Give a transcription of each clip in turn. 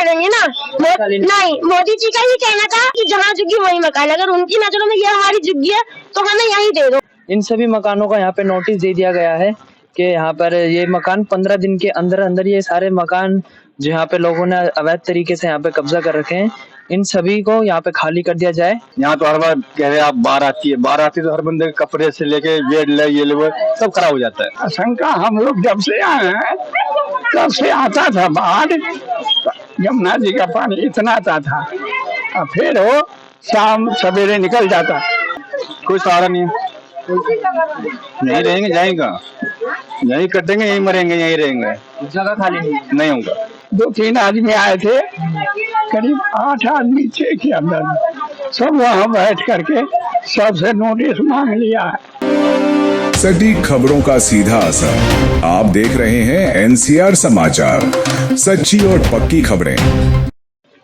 करेंगे ना। नहीं, मोदी जी का ही कहना था कि जहाँ झुग्गी वही मकान, अगर उनकी नजरों में ये हमारी झुग्गी है तो हमें यही दे दो। इन सभी मकानों का यहाँ पे नोटिस दे दिया गया है कि यहाँ पर ये मकान 15 दिन के अंदर अंदर ये सारे मकान जो यहाँ पे लोगों ने अवैध तरीके से यहाँ पे कब्जा कर रखे हैं, इन सभी को यहाँ पे खाली कर दिया जाए। यहाँ तो हर बार कह रहे आप बाढ़ आती है, बाढ़ आती है तो हर बंदे के कपड़े से लेके बेड ले ये ले सब खराब हो जाता है। आशंका हम लोग जब से आए हैं तब से आता था बाढ़, यमुना जी का पानी इतना आता था और फिर वो शाम सवेरे निकल जाता। कोई सहारा नहीं है, यहीं रहेंगे, जाएंगे यहीं कटेंगे, यहीं मरेंगे, यहीं रहेंगे, जगह खाली नहीं होगा। 2-3 आदमी आए थे, करीब 8 आदमी थे के अंदर, सब वहाँ बैठ करके सबसे नोटिस मांग लिया है। सटीक खबरों का सीधा असर। आप देख रहे हैं एनसीआर समाचार, सच्ची और पक्की खबरें।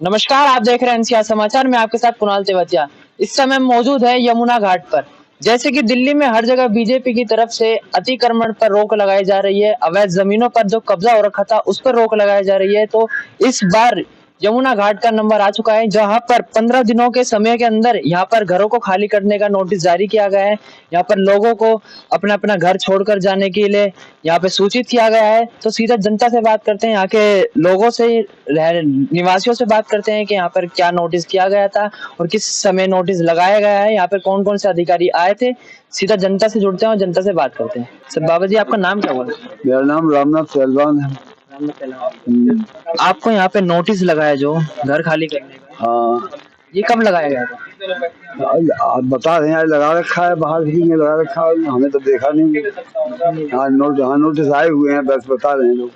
नमस्कार, आप देख रहे हैं एनसीआर समाचार में आपके साथ कुणाल तेवतिया। इस समय मौजूद है यमुना घाट पर। जैसे कि दिल्ली में हर जगह बीजेपी की तरफ से अतिक्रमण पर रोक लगाई जा रही है, अवैध जमीनों पर जो कब्जा हो रखा था उस पर रोक लगाई जा रही है, तो इस बार यमुना घाट का नंबर आ चुका है, जहां पर 15 दिनों के समय के अंदर यहां पर घरों को खाली करने का नोटिस जारी किया गया है। यहां पर लोगों को अपना अपना घर छोड़कर जाने के लिए यहां पे सूचित किया गया है। तो सीधा जनता से बात करते हैं, यहाँ के लोगों से, निवासियों से बात करते हैं कि यहाँ पर क्या नोटिस किया गया था और किस समय नोटिस लगाया गया है, यहाँ पर कौन कौन से अधिकारी आए थे। सीधा जनता से जुड़ते हैं और जनता से बात करते हैं। सर बाबा जी, आपका नाम क्या हुआ? मेरा नाम रामनाथ पहलवान है। आपको यहाँ पे नोटिस लगाया जो घर खाली करने का, हाँ, ये कब लगाया गया था? आप बता रहे हैं लगा रखा है, बाहर भी में लगा रखा है, हमें तो देखा नहीं। हाँ नोटिस आए हुए हैं, बस बता रहे हैं लोग।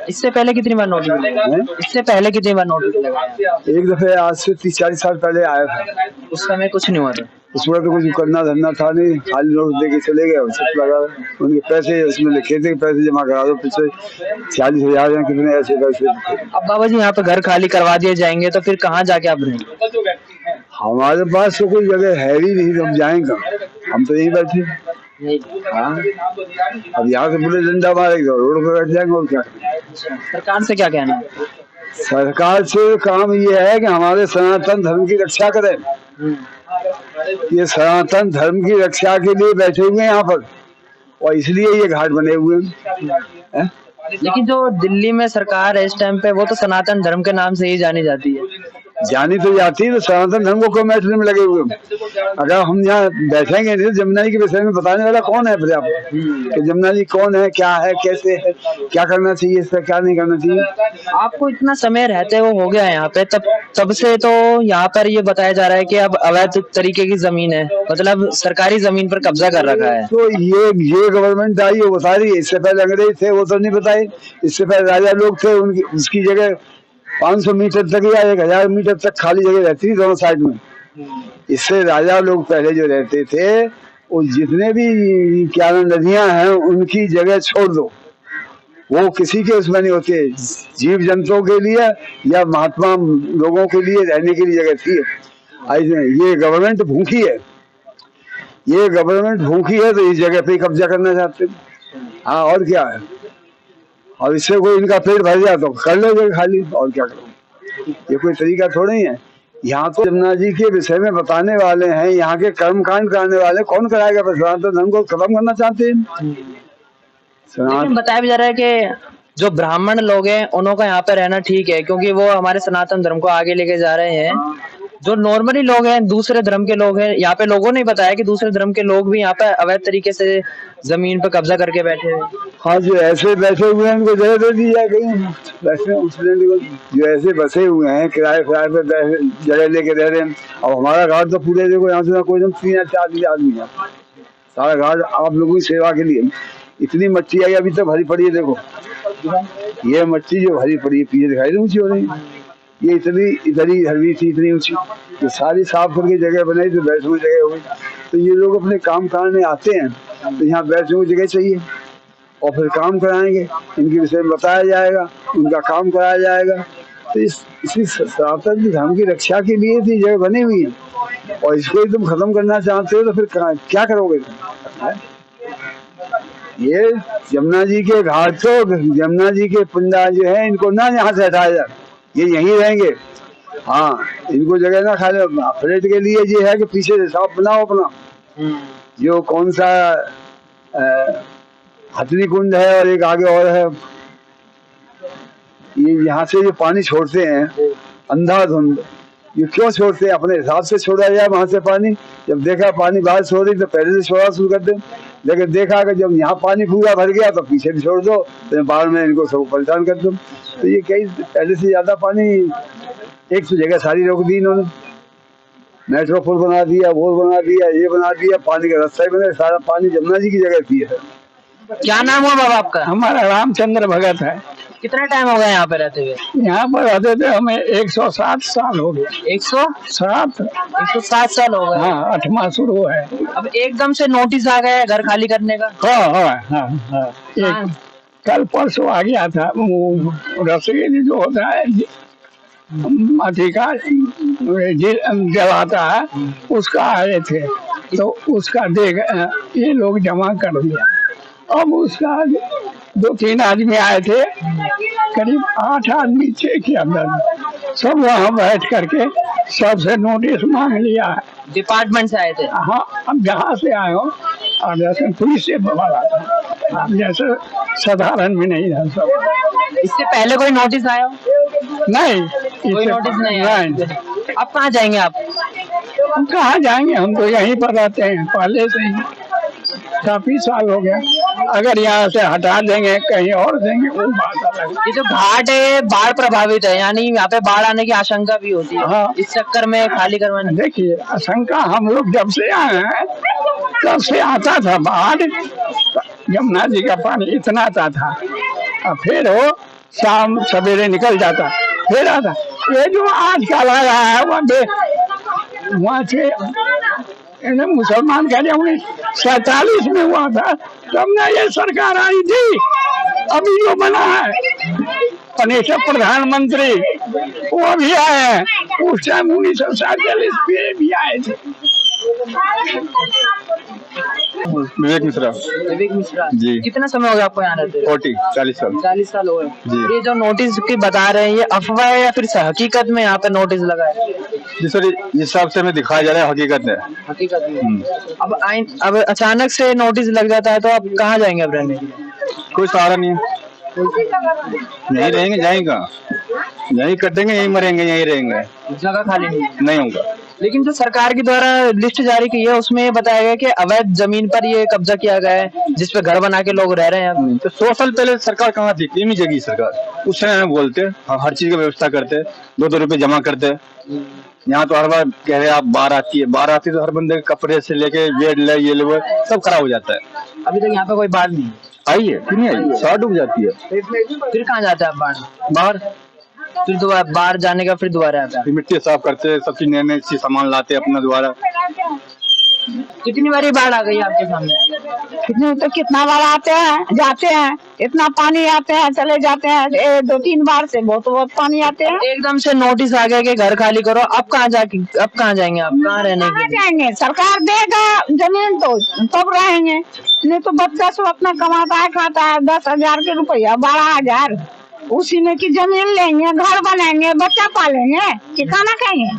इससे पहले कितनी बार नोटिस लगाया? इससे पहले कितनी बार नोटिस लगाया? एक दफे आज से 30-40 साल पहले आया था, उस समय कुछ नहीं हुआ था। उसमें तो कुछ करना धरना था नहीं, खाली नोट दे के चले गए, सब लगा उनके पैसे उसमें लिखे थे, पैसे जमा करा दो, पीछे 40,000 या कितने ऐसे पैसे। अब बाबा जी यहाँ पे घर खाली करवा दिए जाएंगे तो फिर कहाँ जाके आप रहेंगे? हमारे पास तो कोई जगह है ही नहीं, हम जाएंगे, हम तो यहीं बैठे। हाँ, अब यहाँ से पुलिस डंडा मारेगा, रोड पे बैठ जाएंगे और क्या। सरकार से क्या कहना है? सरकार से काम ये है कि हमारे सनातन धर्म की रक्षा करें। ये सनातन धर्म की रक्षा के लिए बैठे हुए हैं यहाँ पर, और इसलिए ये घाट बने हुए हैं। लेकिन जो दिल्ली में सरकार है इस टाइम पे, वो तो सनातन धर्म के नाम से ही जानी जाती है। जानी तो जाती है, तो सनातन धर्म को क्यों बैठने में लगे हुए? अगर हम यहाँ बैठेंगे नहीं, जमुना जी के विषय में बताने वाला कौन है पर्याप्त कि जमुना जी कौन है, क्या है, कैसे है, क्या करना चाहिए, इस पर क्या नहीं करना चाहिए। आपको इतना समय रहते हुए हो गया यहाँ पे, तब से तो यहाँ पर ये बताया जा रहा है कि अब अवैध तरीके की जमीन है, मतलब सरकारी जमीन पर कब्जा कर रखा है। तो ये गवर्नमेंट आई, वो बता रही है। इससे पहले अंग्रेज थे, वो तो नहीं बताए। इससे पहले राजा लोग थे, उनकी उसकी जगह 500 मीटर तक या 1000 मीटर तक खाली जगह रहती थी दोनों साइड में। इससे राजा लोग पहले जो रहते थे, वो जितने भी क्या नदियां हैं उनकी जगह छोड़ दो, वो किसी के उसमें नहीं होते, जीव जंतुओं के लिए या महात्मा लोगों के लिए रहने के लिए जगह थी। ये गवर्नमेंट भूखी है, ये गवर्नमेंट भूखी है, तो इस जगह पे कब्जा करना चाहते हैं। हाँ, और क्या है, और इससे कोई इनका पेट भर जाए तो कर लो जगह खाली, और क्या करो। ये कोई तरीका थोड़ा ही है। यहाँ तो जमुना जी के विषय में बताने वाले हैं, यहाँ के कर्म कांड कराने वाले कौन कराएगा? बस सनातन धर्म को खत्म करना चाहते हैं। बताया भी जा रहा है कि जो ब्राह्मण लोग हैं उन्हों का यहाँ पे रहना ठीक है, क्योंकि वो हमारे सनातन धर्म को आगे लेके जा रहे हैं। जो नॉर्मली लोग हैं, दूसरे धर्म के लोग हैं, यहाँ पे लोगों ने बताया कि दूसरे धर्म के लोग भी यहाँ पे अवैध तरीके से जमीन पे कब्जा करके बैठे हैं। हाँ, जो ऐसे बैठे हुए हैं उनको जगह दे दी जाएगी। वैसे जो ऐसे बसे हुए हैं किराए पे जगह लेके रह रहे हैं। अब हमारा घाट तो पूरे देखो, यहाँ से कोई 3-4 आदमी है, सारा घाट आप लोगों की सेवा के लिए। इतनी मच्छी आई अभी तक भरी पड़ी है, देखो ये मच्छी जो भरी पड़ी है, पीछे दिखाई ऊंची हो रही है, ये इतनी इधर ही हरवी थी, इतनी ऊंची, तो सारी साफ करके जगह बनाई तो बैठने की जगह हुई। तो ये लोग अपने काम करने आते हैं, तो यहाँ बैठने की जगह चाहिए, और फिर काम कराएंगे, इनके विषय में बताया जाएगा, उनका काम कराया जाएगा। तो इसी सनातन धर्म की रक्षा के लिए थी जगह बनी हुई है, और इसको तुम खत्म करना चाहते हो तो फिर क्या करोगे तुम? ये यमुना जी के घाट, तो यमुना जी के पिंडा जो है, इनको ना यहाँ से हटाया जाए, ये यहीं रहेंगे। हाँ, इनको जगह ना खाली फ्लैट के लिए ये है कि पीछे से साफ बनाओ अपना। जो कौन सा हथनी कुंड है और एक आगे और है, ये यहाँ से जो पानी छोड़ते हैं अंधाधुंध, ये क्यों छोड़ते हैं? अपने हिसाब से छोड़ा जाए वहां से पानी। जब देखा पानी बाहर छोड़ रही तो पहले से छोड़ा शुरू कर दे, लेकिन देखा कि जब यहाँ पानी पूरा भर गया तो पीछे भी छोड़ दो, तो बाहर में इनको सब परेशान कर दो। तो ये कई पहले से ज्यादा पानी एक तो जगह सारी रोक दी इन्होंने, मेट्रो पुल बना दिया, वो बना दिया, ये बना दिया, पानी का रास्ता ही बना, सारा पानी जमुना जी की जगह थी है। क्या नाम हुआ बाबा आपका? हमारा रामचंद्र भगत है। कितना टाइम हो गया यहाँ पे रहते हुए? यहाँ पर रहते थे हमें 107 साल हो गए। 107 साल हो गए। हाँ, 8वां शुरू है। अब एकदम से नोटिस आ गया है घर खाली करने का? हाँ। कल परसों आ गया था। वो रसोई जो होता है अधिकार जलाता है, उसका आए थे तो उसका देख ये लोग जमा कर दिया। अब उसका 2-3 आदमी आए थे, करीब 8 आदमी चेक किया, सब वहाँ बैठ करके सबसे नोटिस मांग लिया है। डिपार्टमेंट से आए थे? हाँ, अब जहाँ से आए हो, और जैसे पुलिस से बोला था, जैसे साधारण भी नहीं था सब। इससे पहले कोई नोटिस आया हो? नहीं, कोई नोटिस नहीं आया। अब कहाँ जाएंगे आप? हम कहाँ जाएंगे, हम तो यहीं पर रहते हैं पहले से ही, काफी साल हो गया। अगर यहाँ से हटा देंगे कहीं और देंगे वो बात अलग। ये जो घाट है बाढ़ प्रभावित है, यानी यहाँ पे बाढ़ आने की आशंका भी होती है। हाँ। इस चक्कर में खाली करवाने। देखिए, आशंका हम लोग जब से आए हैं तब से आता था बाढ़, यमुना जी का पानी इतना आता था, और फिर वो शाम सवेरे निकल जाता, फिर आता। ये जो आजकल आ रहा है वहाँ से मुसलमान का 1947 में हुआ था, तब ना ये सरकार आई थी। अभी जो बना है पनेसर प्रधानमंत्री, वो अभी आए हैं, उस टाइम 1947 में भी आए थे। विवेक मिश्रा जी। कितना समय हो गया आपको यहाँ रहते? 40 साल। 40 साल हो गए। जी। ये जो नोटिस की बता रहे हैं, ये अफवाह है या फिर हकीकत में यहाँ पे नोटिस लगा है? जी सर, इस हिसाब से हमें दिखाया जा रहा है, हकीकत है। हकीकत में। अब अचानक से नोटिस लग जाता है तो आप कहाँ जाएंगे अब रहने? कोई सहारा नहीं है, यहीं रहेंगे, जाएंगे, यहीं कटेंगे, यहीं मरेंगे, यहीं रहेंगे, जगह खाली नहीं होगा। लेकिन जो सरकार की द्वारा लिस्ट जारी की है उसमें ये बताया गया कि अवैध जमीन पर ये कब्जा किया गया है, जिसपे घर बना के लोग रह रहे हैं। तो 100 साल पहले सरकार कहाँ थी? नहीं जगी सरकार, उस समय हमें बोलते हर चीज की व्यवस्था करते, 2-2 रुपए जमा करते। यहाँ तो हर बार कह रहे आप बाढ़ आती है तो हर बंदे के कपड़े से लेके बेड ले, ये ले, सब खराब हो जाता है। अभी तक यहाँ पे कोई बाढ़ नहीं आई है, क्यों नहीं आई? 100 डूब जाती है। फिर कहाँ जाता है बाढ़? बाहर, फिर दोबारा बाहर जाने का फिर दोबारा आता है। मिट्टी साफ करते, सब चीज नए नए सामान लाते अपना दोबारा। कितनी बारी बाढ़ आ गई आपके सामने? कितना बार आते हैं जाते हैं, इतना पानी आते हैं चले जाते हैं। 2-3 बार से बहुत पानी आते हैं। एकदम से नोटिस आ गया कि घर खाली करो, अब कहाँ जाएंगे आप? कहाँ रहने के लिए? जाएंगे, सरकार देगा जमीन तो तब रहेंगे, नहीं तो बच्चा सब अपना कमाता है खाता है। 10,000 के रुपया, 12,000, उसी में की जमीन लेंगे, घर बनाएंगे, बच्चा पालेंगे कि खाना खाएंगे।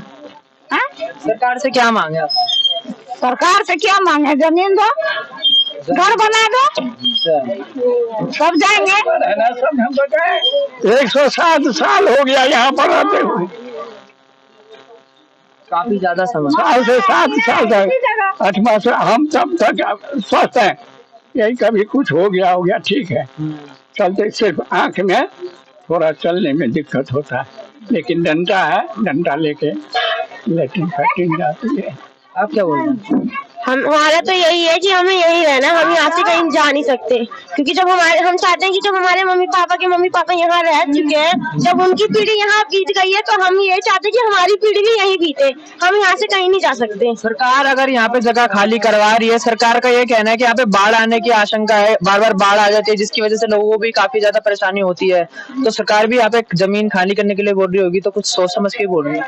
सरकार से क्या मांगे आप? सरकार से क्या मांगे? जमीन दो, घर बना दो, सब जाएंगे। 107 साल हो गया यहाँ पर रहते हुए, काफी ज्यादा समय। 7 साल तक 8वां से हम तब तक स्वस्थ हैं। यही कभी कुछ हो गया ठीक है, चलते सिर्फ आंख में थोड़ा चलने में दिक्कत होता है, लेकिन डंडा है, डंडा लेके लेटिन फैटिन जाती है। आप क्या बोल रहे हैं? हमारा तो यही है कि हमें यही रहना, हम यहाँ से कहीं जा नहीं सकते, क्योंकि जब हम चाहते हैं कि जब हमारे मम्मी पापा यहाँ रह चुके हैं, जब उनकी पीढ़ी यहाँ बीत गई है, तो हम ये चाहते हैं कि हमारी पीढ़ी भी यहीं बीते। हम यहाँ से कहीं नहीं जा सकते। सरकार अगर यहाँ पे जगह खाली करवा रही है, सरकार का ये कहना है कि यहाँ पे बाढ़ आने की आशंका है, बार बार बाढ़ आ जाती है, जिसकी वजह से लोगों को भी काफी ज्यादा परेशानी होती है, तो सरकार भी यहाँ पे जमीन खाली करने के लिए बोल रही होगी, तो कुछ सोच समझ के बोल रही है।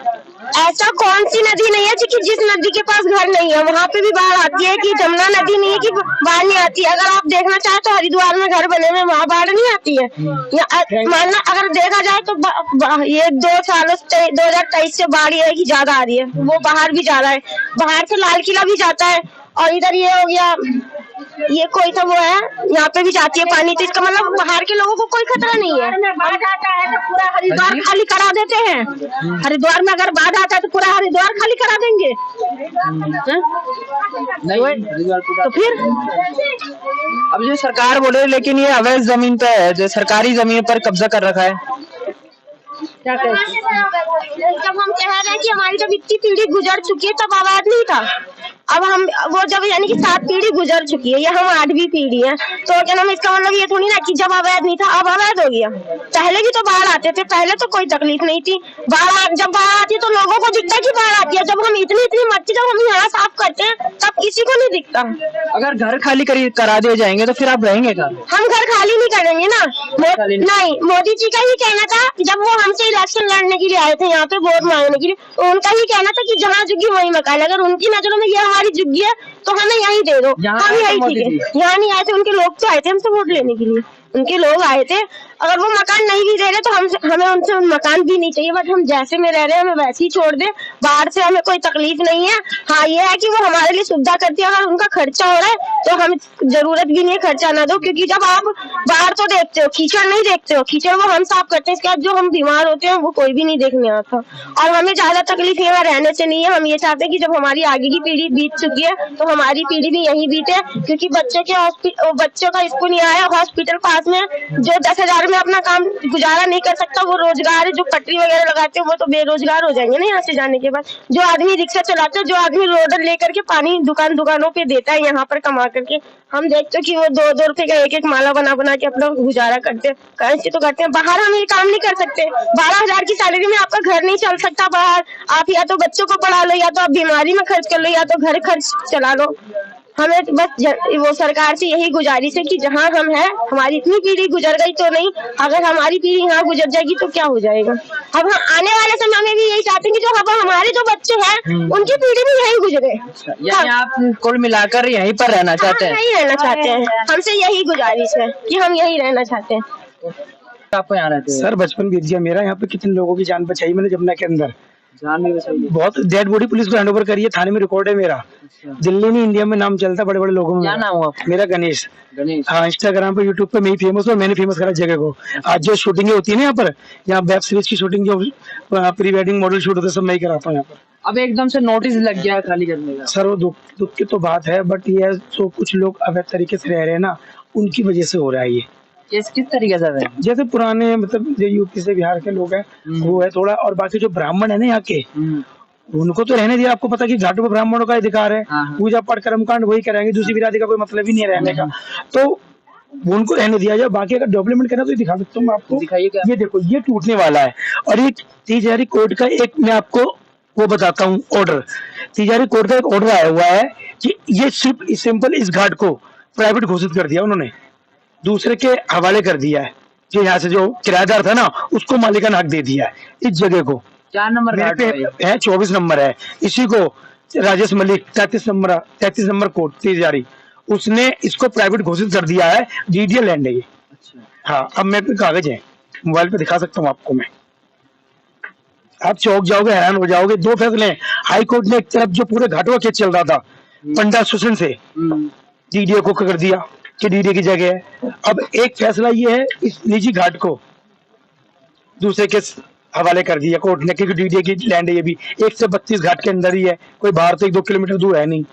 ऐसा कौन सी नदी नहीं है कि जिस नदी के पास घर नहीं है वहाँ पे भी बाढ़ आती है? कि जमुना नदी नहीं है कि बाढ़ नहीं आती है? अगर आप देखना चाहे तो हरिद्वार में घर बने हुए वहाँ बाढ़ नहीं आती है। या मानना अगर देखा जाए तो ये 2 सालों से 2023 से बाढ़ ये है कि ज्यादा आ रही है। वो बाहर भी जा रहा है, बाहर से लाल किला भी जाता है, और इधर ये हो गया, ये कोई तो वो है यहाँ पे भी जाती है पानी। तो इसका मतलब बाहर के लोगों को कोई खतरा नहीं है। बाढ़ आता है तो पूरा हरिद्वार खाली करा देते हैं। हरिद्वार में अगर बाढ़ आता है तो पूरा हरिद्वार खाली करा देंगे। तो फिर अब जो सरकार बोल रही है लेकिन ये अवैध जमीन पे है, जो सरकारी जमीन पर कब्जा कर रखा है। क्या जब हम कह रहे हैं कि हमारी जब इतनी पीढ़ी गुजर चुकी है तब अवैध नहीं था। अब हम वो जब यानी कि 7 पीढ़ी गुजर चुकी है या हम 8वीं पीढ़ी है, तो क्या नाम, इसका मतलब ये थोड़ी ना कि जब अवैध नहीं था अब अवैध हो गया। पहले भी तो बाढ़ आते थे, पहले तो कोई तकलीफ नहीं थी। जब बाढ़ आती है तो लोगों को दिखता है कि बाढ़ आती है। जब हम इतनी मट्टी जब हम यहाँ साफ करते हैं तब किसी को नहीं दिखता। अगर घर खाली करा दिए जाएंगे तो फिर आप रहेंगे कहाँ? हम घर खाली नहीं करेंगे ना। नहीं, मोदी जी का ही कहना था जब वो हमसे इलेक्शन लड़ने के लिए आए थे यहाँ पे वोट मांगने के लिए, तो उनका ही कहना था कि जहाँ झुग्गी वही मकान। अगर उनकी नजरों में ये हमारी झुग्गी है तो हमें यही दे दो, हम यही ठीक है। यहाँ नहीं आए थे, उनके लोग तो आए थे हमसे वोट लेने के लिए, उनके लोग आए थे। अगर वो मकान नहीं भी दे रहे तो हमें उनसे मकान भी नहीं चाहिए, बट हम जैसे में रह रहे हैं हमें वैसे ही छोड़ दे। बाहर से हमें कोई तकलीफ नहीं है। हाँ, ये है कि वो हमारे लिए सुविधा करती है। अगर उनका खर्चा हो रहा है तो हमें जरूरत भी नहीं है खर्चा ना दो, क्योंकि जब आप बाहर तो देखते हो, कीचड़ नहीं देखते हो। कीचड़ वो हम साफ करते हैं, इसके बाद जो हम बीमार होते हैं वो कोई भी नहीं देखने आता। और हमें ज्यादा तकलीफ यहाँ रहने से नहीं है। हम ये चाहते हैं कि जब हमारी आगे की पीढ़ी बीत चुकी है तो हमारी पीढ़ी भी यहीं बीते, क्योंकि बच्चों का स्कूल नहीं आया, हॉस्पिटल पास में, जो 10,000 में अपना काम गुजारा नहीं कर सकता वो रोजगार है। जो पटरी वगैरह लगाते हैं वो तो बेरोजगार हो जाएंगे ना यहाँ से जाने के बाद। जो आदमी रिक्शा चलाते हैं, जो आदमी रोड लेकर के पानी दुकानों पे देता है यहाँ पर कमा करके, हम देखते हैं कि वो 2-2 रुपए का एक माला बना के अपना गुजारा करते हैं। कैसे तो करते हैं। बाहर हम ये काम नहीं कर सकते। 12,000 की सैलरी में आपका घर नहीं चल सकता बाहर। आप या तो बच्चों को पढ़ा लो, या तो आप बीमारी में खर्च कर लो, या तो घर खर्च चला लो। हमें बस वो सरकार से यही गुजारिश है कि जहाँ हम हैं, हमारी इतनी पीढ़ी गुजर गई तो नहीं, अगर हमारी पीढ़ी यहाँ गुजर जाएगी तो क्या हो जाएगा। अब हम आने वाले समय में भी यही चाहते हैं कि जो अब हमारे जो बच्चे हैं उनकी पीढ़ी भी यहीं गुजरे। यानी आप कुल मिलाकर यहीं पर रहना चाहते हैं? यहीं रहना चाहते हैं। हमसे यही गुजारिश है कि हम यहीं रहना चाहते हैं। आपको यहाँ रहते हैं? सर बचपन बीत गया मेरा। यहाँ पे कितने लोगों की जान बचाई मैंने जमुना के अंदर। जान भी बचाई? बहुत। डेड बॉडी पुलिस को हैंडओवर करी है, थाने में रिकॉर्ड है मेरा। दिल्ली में, इंडिया में नाम चलता बड़े बड़े लोगों में। क्या नाम हुआ मेरा? गणेश। गणेश। हाँ, इंस्टाग्राम पे, यूट्यूब पे मैं ही फेमस हूँ। मैंने फेमस करा जगह को। आज जो शूटिंग होती है ना यहाँ पर, यहाँ वेब सीरीज की शूटिंग, जो प्री वेडिंग मॉडल शूट होता है, सब मैं ही कराता हूँ यहाँ पर। अब एकदम से नोटिस लग गया खाली करने का? सर वो दुख की तो बात है, बट ये जो कुछ लोग अवैध तरीके से रह रहे हैं ना, उनकी वजह से हो रहा है ये। किस तरीके से है? जैसे पुराने, मतलब जो यूपी से बिहार के लोग हैं वो है थोड़ा, और बाकी जो ब्राह्मण है ना यहाँ के, उनको तो रहने दिया। आपको पता कि घाटों पर ब्राह्मणों का अधिकार है, पूजा पाठ कर्मकांड वही कराएंगे, दूसरी बिरादरी का कोई मतलब ही नहीं है रहने का, तो उनको रहने दिया जाए। बाकी अगर डेवलपमेंट करना तो दिखा सकता हूँ आपको। दिखाइए। ये देखो, ये टूटने वाला है। और ये तिजोरी कोर्ट का एक, मैं आपको वो बताता हूँ ऑर्डर। तिजोरी कोर्ट का एक ऑर्डर आया हुआ है कि ये सिर्फ सिंपल इस घाट को प्राइवेट घोषित कर दिया उन्होंने, दूसरे के हवाले कर दिया है। कि यहाँ से जो किराएदार था ना, उसको मालिकाना हक दे दिया है इस जगह को। 4 नंबर घाट है, 24 नंबर है। इसी को राजेश मलिक 33 नंबर कोर्ट तिजोरी, उसने इसको प्राइवेट घोषित कर दिया है। डीडीएल लैंड है ये। हाँ, अब मेरे पे कागज है, मोबाइल पे दिखा सकता हूँ आपको मैं। आप चौक जाओगे, हैरान हो जाओगे। 2 फैसले हाई कोर्ट ने, एक तरफ जो पूरे घाटों का केस चल रहा था पंडा शोषण से, डीडीए को कर दिया कि डीडीए की जगह है। अब एक फैसला ये है, इस निजी घाट को दूसरे के हवाले कर दिया कोर्ट ने, क्योंकि डीडीए की लैंड है ये भी। 1 से 32 घाट के अंदर ही है, कोई बाहर से 1-2 किलोमीटर दूर है नहीं।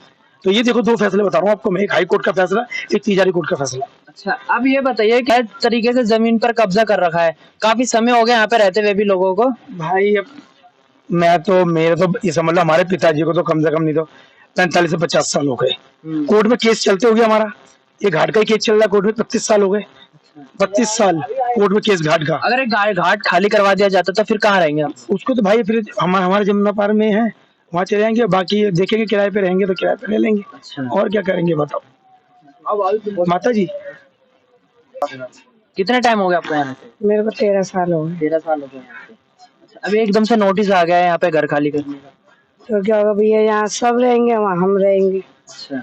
तो ये देखो, 2 फैसले बता रहा हूँ आपको मैं, एक हाई कोर्ट का फैसला, एक तिजोरी कोर्ट का फैसला। अच्छा, अब ये बताइए किस तरीके से जमीन पर कब्जा कर रखा है? काफी समय हो गया यहाँ पे रहते हुए भी लोगों को। भाई अब मेरे तो ये समझ लो, हमारे पिताजी को तो कम से कम नहीं तो 45 से 50 साल हो गए कोर्ट में केस चलते हो गया। हमारा ये घाट का ही केस चल रहा है कोर्ट में, 35 साल हो गए। 32 साल कोर्ट में केस घाट का। अगर एक घाट खाली करवा दिया जाता तो फिर कहाँ रहेंगे आप? उसको तो भाई फिर हमारे जमुना पार में है, वहाँ चले जाएंगे। बाकी देखेंगे किराए पे रहेंगे तो किराए पे ले लेंगे। अच्छा। और क्या करेंगे बताओ। माता जी, कितने टाइम हो गया आपको यहाँ से? मेरे को 13 साल हो गए। 13 साल हो गए यहाँ पे। अच्छा, अभी एकदम से नोटिस आ गया है यहाँ पे घर खाली करने का। तो क्या होगा भैया, यहाँ सब रहेंगे वहाँ हम रहेंगे। अच्छा,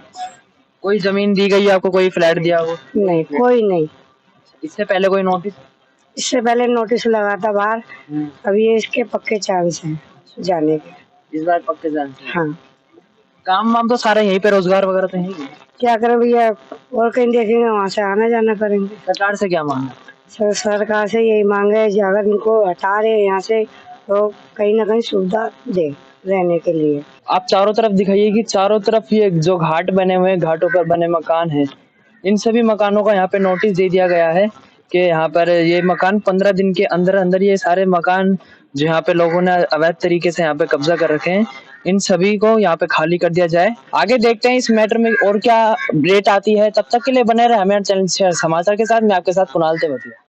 कोई जमीन दी गई है आपको, कोई फ्लैट दिया हो? नहीं, कोई नहीं। इससे पहले कोई नोटिस? इससे पहले नोटिस लगा था बाहर, अभी ये इसके पक्के चांस हैं जाने के। इस बार पक्के जान से। हाँ, काम वाम तो सारा यहीं पे, रोजगार वगैरह तो यहीं है। क्या करें भैया, और कहीं देखेंगे वहाँ से आना जाना करेंगे। सरकार से क्या मांग है? सरकार से यही मांगे है कि अगर इनको हटा रहे हैं यहाँ से तो कहीं ना कहीं सुविधा दे रहने के लिए। आप चारों तरफ दिखाइए कि चारों तरफ ये जो घाट बने हुए हैं, घाटों पर बने मकान हैं, इन सभी मकानों का यहाँ पे नोटिस दे दिया गया है कि यहाँ पर ये मकान 15 दिन के अंदर अंदर, ये सारे मकान जो यहाँ पे लोगों ने अवैध तरीके से यहाँ पे कब्जा कर रखे हैं, इन सभी को यहाँ पे खाली कर दिया जाए। आगे देखते हैं इस मैटर में और क्या अपडेट आती है। तब तक के लिए बने रहे हमारे चैनल शेयर समाचार के साथ। मैं आपके साथ कुणाल तेवतिया।